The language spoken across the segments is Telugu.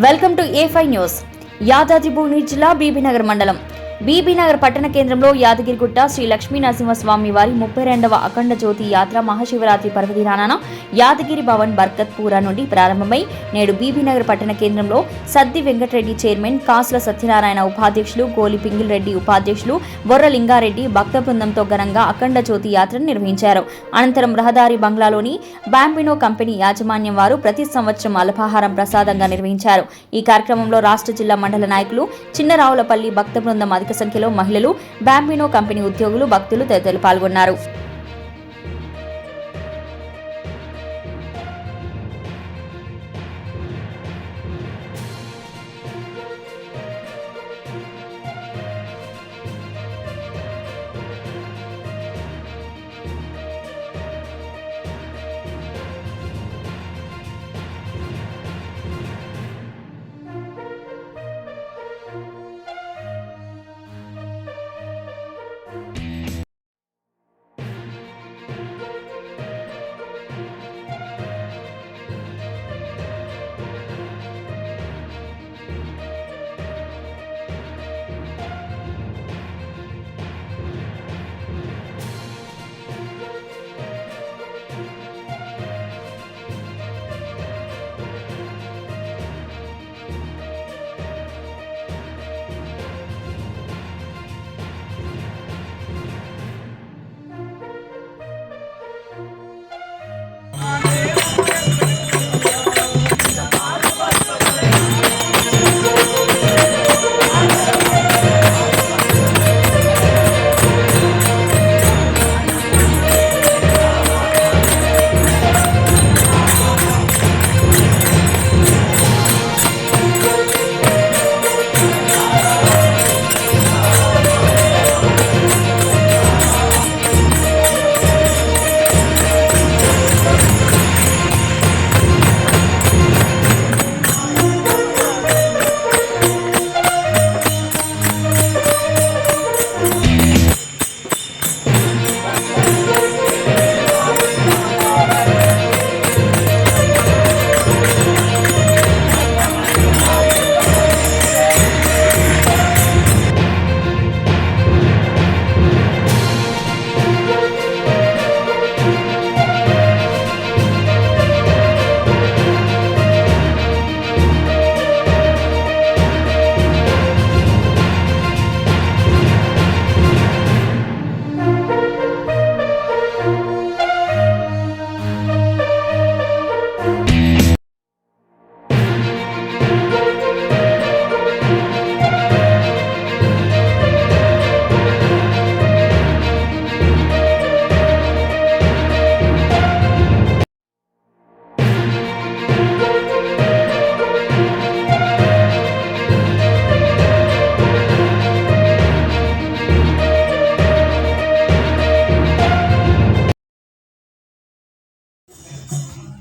Welcome to A5 news. Yadadri Bhuvanagiri జిల్లా బీబీనగర్ మండలం బీబీనగర్ పట్టణ కేంద్రంలో యాదగిరిగుట్ట శ్రీ లక్ష్మీ నరసింహస్వామి వారి 32వ అఖండ జ్యోతి యాత్ర మహాశివరాత్రి పర్వదినాన యాదగిరి భవన్ బర్కత్పూరా నుండి ప్రారంభమై నేడు బీబీనగర్ పట్టణ కేంద్రంలో సద్ది వెంకటరెడ్డి చైర్మన్, కాసుల సత్యనారాయణ ఉపాధ్యక్షులు, గోలి పింగిల్ రెడ్డి ఉపాధ్యక్షులు, బొర్ర లింగారెడ్డి భక్త బృందంతో ఘనంగా అఖండ జ్యోతి యాత్రను నిర్వహించారు. అనంతరం రహదారి బంగ్లాలోని బాంబినో కంపెనీ యాజమాన్యం వారు ప్రతి సంవత్సరం అల్పాహారం ప్రసాదంగా నిర్వహించారు. ఈ కార్యక్రమంలో రాష్ట్ర జిల్లా మండల నాయకులు, చిన్నరావులపల్లి భక్త బృందం అధిక సంఖ్యలో మహిళలు, బాంబినో కంపెనీ ఉద్యోగులు, భక్తులు తదితరులు పాల్గొన్నారు.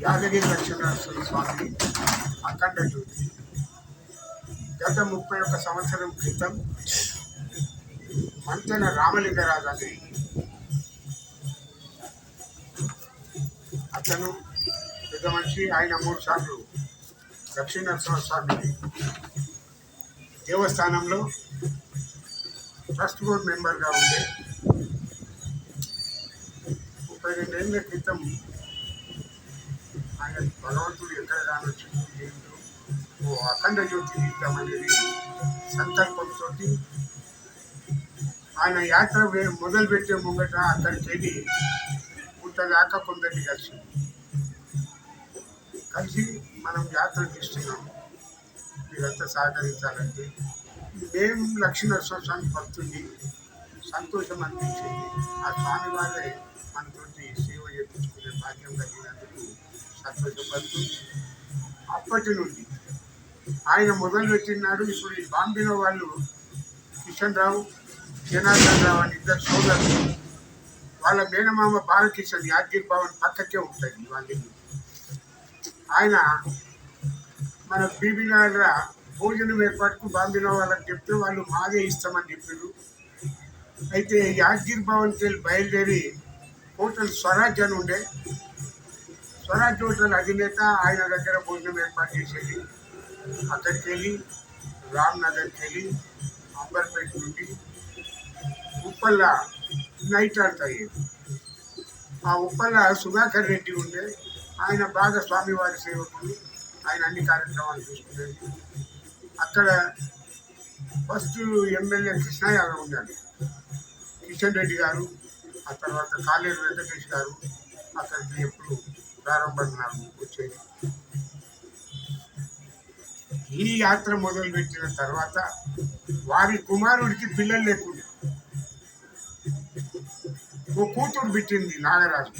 యాదగిరి లక్ష్మీనరసింహ స్వామి అఖండ జ్యోతి గత 31 సంవత్సరం క్రితం మంతెన రామలింగరాజు అని అతను పెద్ద మనిషి, ఆయన 3 సార్లు లక్ష్మీనరసింహ స్వామి దేవస్థానంలో ట్రస్ట్ బోర్డ్ మెంబర్గా ఉండే 32 ఏళ్ళ క్రితం ఆయన భగవంతుడు ఎక్కడ కానొచ్చింది ఏంటో ఓ అఖండ జ్యోతి ఇద్దామనేది సంకల్పంతో ఆయన యాత్ర మొదలుపెట్టే ముంగట అక్కడికి వెళ్ళి పుట్టదాకా కొందరిని కలిసి మనం యాత్ర తీస్తున్నాం, మీరంతా సహకరించాలంటే మేము లక్ష్మీనరసింహ స్వామి భక్తుని సంతోషం అనిపించింది. ఆ స్వామి వారే మనతోటి సేవ చేయించుకునే భాగ్యం కలిగినందుకు సంతోషపడుతూ అప్పటి నుండి ఆయన మొదలుపెట్టినాడు. ఇప్పుడు ఈ బాంబేలో వాళ్ళు కిషన్ రావు, జనార్దన్ రావు అని 2 సోదరులు, వాళ్ళ మేనమామ బాలకిషన్ యాదగిరి భవన్ పక్కకే ఉంటుంది వాళ్ళ ఇల్లు. ఆయన మన బీబీనగర్ భోజనం ఏర్పాటుకు బాంబేలో వాళ్ళకి చెప్తే వాళ్ళు మాదే ఇస్తామని చెప్పారు. అయితే యాదగిరి భవన్కి వెళ్ళి బయలుదేరి హోటల్ స్వరాజ్ అని ఉండే, స్వరాజ్ హోటల్ అధినేత ఆయన దగ్గర భోజనం ఏర్పాటు చేసేది. అక్కడికి వెళ్ళి రామ్నగర్కి వెళ్ళి అంబర్పేట నుండి ఉప్పల్ల నైట్ అంతా అయ్యేది. ఆ ఉప్పల్ల సుధాకర్ రెడ్డి ఉండే, ఆయన బాగా స్వామివారి సేవకుడు, ఆయన అన్ని కార్యక్రమాలు చూసుకునేది. అక్కడ ఫస్ట్ ఎమ్మెల్యే కృష్ణ యాదవ్ ఉండాలి, కిషన్ రెడ్డి గారు, ఆ తర్వాత కాలేరు వెంకటేష్ గారు అక్కడికి ఎప్పుడు ప్రారంభంగా వచ్చేది. ఈ యాత్ర మొదలుపెట్టిన తర్వాత వారి కుమారుడికి పిల్లలు లేకుండా ఓ కూతురు పెట్టింది నాగరాజు.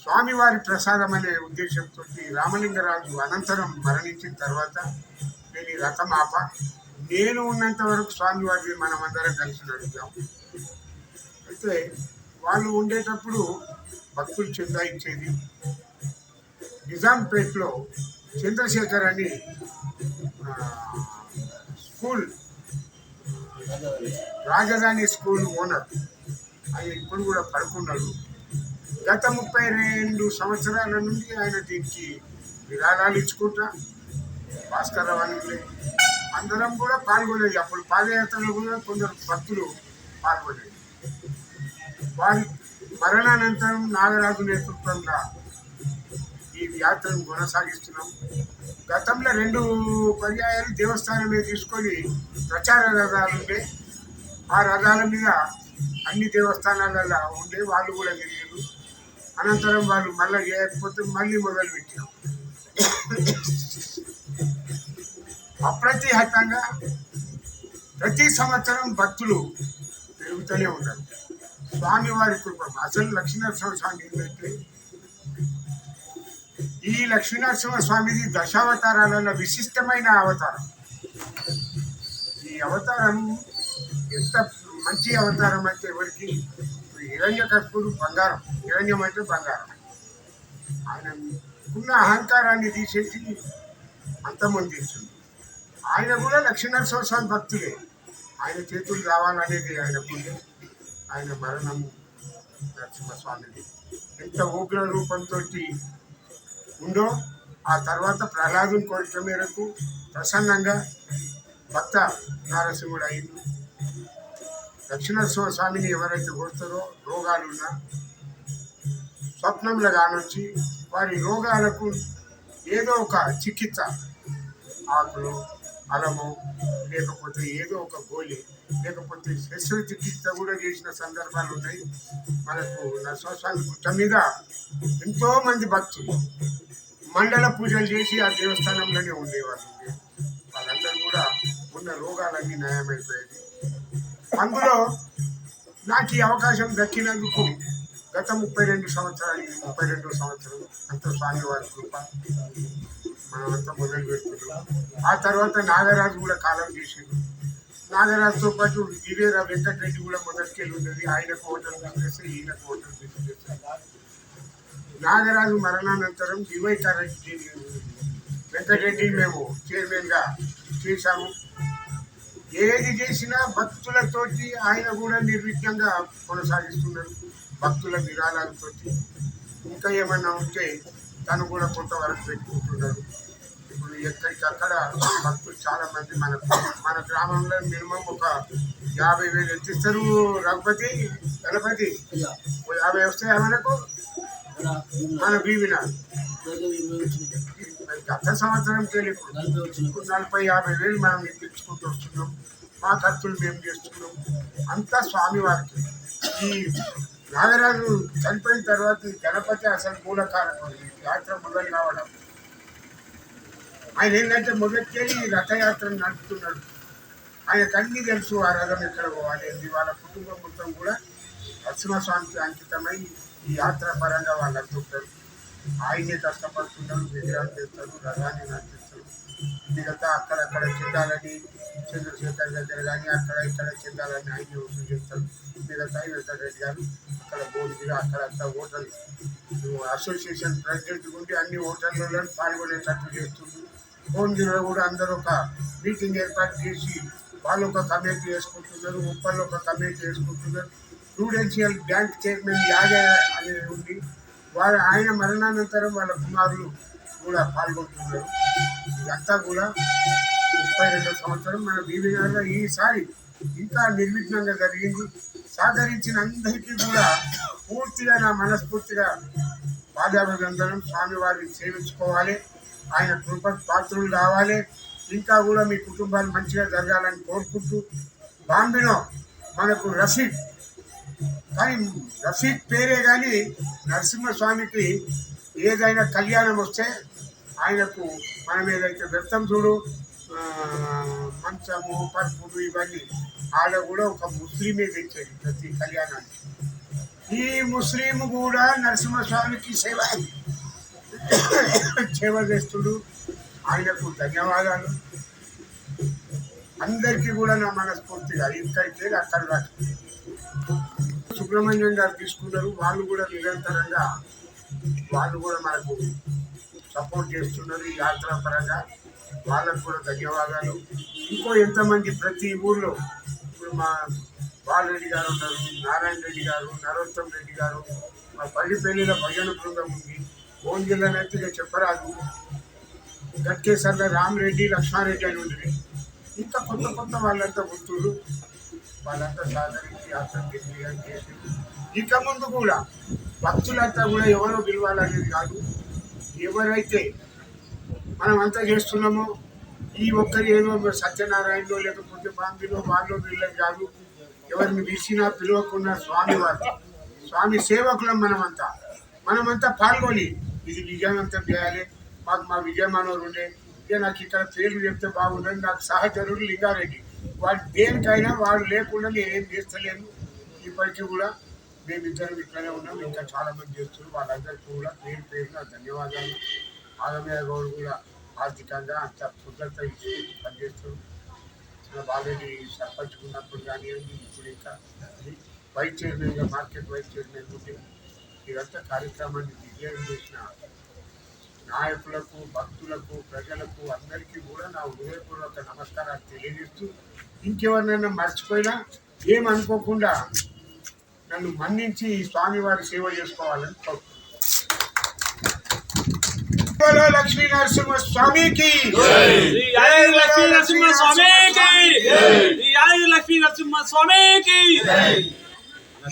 స్వామివారి ప్రసాదం అనే ఉద్దేశంతో రామలింగరాజు అనంతరం మరణించిన తర్వాత నేను ఈ రథం ఆప, నేను ఉన్నంత వరకు స్వామివారిని మనమందరం కలిసి నడుద్దాం. అయితే వాళ్ళు ఉండేటప్పుడు భక్తులు చందా ఇచ్చేది. నిజాంపేట్లో చంద్రశేఖర్ అని స్కూల్, రాజధాని స్కూల్ ఓనర్, ఆయన ఇప్పుడు కూడా పడుకున్నాడు. గత 32 సంవత్సరాల నుండి ఆయన దీనికి విరాళాలు ఇచ్చుకుంటా, భాస్కర్ రావు అని అందరం కూడా పాల్గొనేది. అప్పుడు పాదయాత్రలో కూడా కొందరు భక్తులు పాల్గొనేది. వారి మరణానంతరం నాగరాజు నేతృత్వంగా ఈ యాత్రను కొనసాగిస్తున్నాం. గతంలో 2 పర్యాయాలు దేవస్థానమే తీసుకొని ప్రచార రథాలు ఉండే, ఆ రథాల మీద అన్ని దేవస్థానాలలో ఉండే వాళ్ళు కూడా తిరిగారు. అనంతరం వాళ్ళు మళ్ళీ చేయకపోతే మళ్ళీ మొదలు పెట్టాం. అప్రతిహతంగా ప్రతి సంవత్సరం భక్తులు పెరుగుతూనే ఉన్నారు. స్వామివారి కృప. అసలు లక్ష్మీనరసింహ స్వామి ఏంటంటే, ఈ లక్ష్మీనరసింహ స్వామిది దశావతారాలలో విశిష్టమైన అవతారం. ఈ అవతారం ఎంత మంచి అవతారం అంటే, ఎవరికి హిరణ్యకర్పుడు బంగారం, హిరణ్యం అంటే బంగారం. ఆయన ఉన్న అహంకారాన్ని తీసేసి అంతమొందించింది. ఆయన కూడా లక్ష్మీనరసింహ స్వామి భక్తులే. ఆయన చేతులు రావాలనేది ఆయన పుణ్యం. ఆయన మరణం నరసింహస్వామిది ఎంత ఉగ్ర రూపంతో ఉందో, ఆ తర్వాత ప్రహ్లాదుని కోరిక మేరకు ప్రసన్నంగా భక్త నారసింహుడు అయింది. లక్ష్మీనరసింహ స్వామిని ఎవరైతే కోరుతారో రోగాలున్నా స్వప్నంలో కానొచ్చి వారి రోగాలకు ఏదో ఒక చికిత్స, ఆకులు, అలము, లేకపోతే ఏదో ఒక గోళీ, లేకపోతే శస్త్రచికిత్స కూడా చేసిన సందర్భాలు ఉన్నాయి. మనకు నరసింహస్వామి గుట్ట మీద ఎంతో మంది భక్తులు మండల పూజలు చేసి ఆ దేవస్థానంలోనే ఉండేవాళ్ళు. వాళ్ళందరూ కూడా ఉన్న రోగాలన్నీ నయమైపోయేది. అందులో నాకు ఈ అవకాశం దక్కినందుకు గత 32 సంవత్సరాలు, 32 సంవత్సరం అంత స్వామివారి కృప మనమంతా మొదలు పెడుతున్నాం. ఆ తర్వాత నాగరాజు కూడా కాలం చేసిండు. నాగరాజుతో పాటు దివేరా వెంకటరెడ్డి కూడా మొదటికెళ్ళి ఉండేది. ఆయనకు హోటల్ బిజినెస్, ఈయనకు హోటల్ బిజినెస్. నాగరాజు మరణానంతరం దివైకారెడ్డి వెంకటరెడ్డి మేము చైర్మన్గా చేశాము. ఏది చేసినా భక్తులతోటి ఆయన కూడా నిర్విఘ్నంగా కొనసాగిస్తున్నారు. భక్తుల విరాళాలతో ఇంకా ఏమైనా ఉంటే తను కూడా కొంతవరకు పెట్టుకుంటున్నారు. ఇప్పుడు ఎక్కడికక్కడ భక్తులు చాలా మంది మన గ్రామంలో మినిమం ఒక 50,000 ఎంత ఇస్తారు రఘుపతి, గణపతి? 50 వస్తాయి మనకు. మన బీబీనా గత సంవత్సరం ఇప్పుడు 40,000-50,000 మనం తెచ్చుకుంటూ వస్తున్నాం. మా ఖర్చులు మేము చేస్తున్నాం. అంతా స్వామివారికి. ఈ నాగరాజు చనిపోయిన తర్వాత గణపతి అసలు మూల కారణం యాత్ర మొదలు కావడం. ఆయన ఏంటంటే మొదటికెళ్ళి రథయాత్రను నడుపుతున్నాడు. ఆయనకు అన్నీ తెలుసు, ఆ రథం ఎక్కడ పోవాలి. వాళ్ళ కుటుంబం మొత్తం కూడా నరసింహస్వామికి అంకితమై ఈ యాత్ర పరంగా వాళ్ళు అంటుంటారు. ఆయనే కష్టపడుతున్నారు, విగ్రహం చేస్తారు, రథాన్ని నడిపిస్తారు. మిగతా అక్కడక్కడ చెందాలని చంద్రశేఖర్ దగ్గర కానీ అక్కడ ఇక్కడ చెందాలని ఆయన వసూలు చేస్తారు. మిగతా వెంకటరెడ్డి గారు అక్కడ బోర్డు అక్కడంతా హోటల్ అసోసియేషన్ ప్రెసిడెంట్ ఉండి అన్ని హోటళ్ళలో పాల్గొనేటట్టు చేస్తుంది. భువనగిరిలో కూడా అందరూ ఒక మీటింగ్ ఏర్పాటు చేసి వాళ్ళు ఒక కమిటీ వేసుకుంటున్నారు, ఉప్పల్లో ఒక కమిటీ వేసుకుంటున్నారు. ప్రూడెన్షియల్ బ్యాంక్ చైర్మన్ యాదవ్ అనేది ఉంది. ఆయన మరణానంతరం వాళ్ళ కుమారులు కూడా పాల్గొంటున్నారు. ఇదంతా కూడా 32వ సంవత్సరం మన బీబీ నగర్లో ఈసారి ఇంకా నిర్విఘ్నంగా జరిగింది. సహకరించిన అందరికీ కూడా పూర్తిగా నా మనస్ఫూర్తిగా పాదాభివందనం. స్వామివారిని సేవించుకోవాలి, ఆయన కృపకు పాత్రులు కావాలి. ఇంకా కూడా మీ కుటుంబాలు మంచిగా జరగాలని కోరుకుంటూ, బాంబేలో మనకు రఫీక్, కానీ రఫీక్ పేరే కానీ నరసింహస్వామికి ఏదైనా కళ్యాణం వస్తే ఆయనకు మనం ఏదైతే వ్యర్థం చూడు మంచము పరుపులు ఇవన్నీ ఆడ కూడా ఒక ముస్లిమే తెచ్చేది ప్రతి కళ్యాణానికి. ఈ ముస్లిం కూడా నరసింహస్వామికి సేవ చేస్తుడు. ఆయనకు ధన్యవాదాలు. అందరికీ కూడా నా మనస్ఫూర్తిగా ఇక్కడికి అక్కడ దాకా సుబ్రహ్మణ్యం గారు తీసుకున్నారు. వాళ్ళు కూడా నిరంతరంగా వాళ్ళు కూడా మనకు సపోర్ట్ చేస్తున్నారు ఈ యాత్ర పరంగా. వాళ్ళకు కూడా ధన్యవాదాలు. ఇంకో ఎంతమంది ప్రతి ఊళ్ళో ఇప్పుడు మా బాలరెడ్డి గారు ఉన్నారు, నారాయణ రెడ్డి గారు, నరోత్తం రెడ్డి గారు, మా పల్లిపల్లిలో భజన బృందం ఉంది, ఓంజిల్లనైతే ఇక చెప్పరాదు, గట్కేసర్లో రామరెడ్డి, లక్ష్మారెడ్డి అని ఉంటుంది. ఇంకా కొత్త కొత్త వాళ్ళంతా గుర్తులు, వాళ్ళంతా సహకరించి యాత్ర చేసి ఇక ముందు కూడా భక్తులంతా కూడా ఎవరో పిలవాలనేది కాదు. ఎవరైతే మనం అంతా చేస్తున్నామో ఈ ఒక్కరి ఏదో సత్యనారాయణలో లేకపోతే బాంబేలో వాళ్ళు వీళ్ళని కాదు. ఎవరిని పిలిచినా పిలవకుండా స్వామి సేవకులం మనమంతా పాల్గొని ఇది విజయవంతం చేయాలి. మాకు మా విజయమానవుడు ఉండే ఇక నాకు ఇక్కడ పేర్లు చెప్తే బాగుండదు. నాకు సహచరుడు లింగారెడ్డి, వాడు దేనికైనా వాడు లేకుండా నేనేం చేస్తలేను. ఇప్పటికీ కూడా మేమిద్దరం ఇట్లనే ఉన్నాం. ఇంకా చాలామంది చేస్తున్నారు. వాళ్ళందరికీ కూడా పేరున ధన్యవాదాలు. ఆగమయ్య గౌడ్ కూడా ఆర్థికంగా అంత పుట్లంతా ఇచ్చి పనిచేస్తారు. ఆల్రెడీ సర్పంచ్ ఉన్నప్పుడు కానివ్వండి, ఇప్పుడు ఇంకా వైస్ చైర్మన్గా మార్కెట్ వైస్ చైర్మన్ ఉండి ఇదంతా కార్యక్రమాన్ని విజయం చేసిన నాయకులకు, భక్తులకు, ప్రజలకు అందరికీ కూడా నా హృదయపూర్వక నమస్కారాలు తెలియజేస్తూ, ఇంకెవరినైనా మర్చిపోయినా ఏమనుకోకుండా నన్ను మన్నించి స్వామివారి సేవ చేసుకోవాలని కోరుకుంటున్నాను. లక్ష్మీ నరసింహ స్వామికి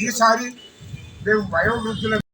ఈసారి మేము వయోవృద్ధుల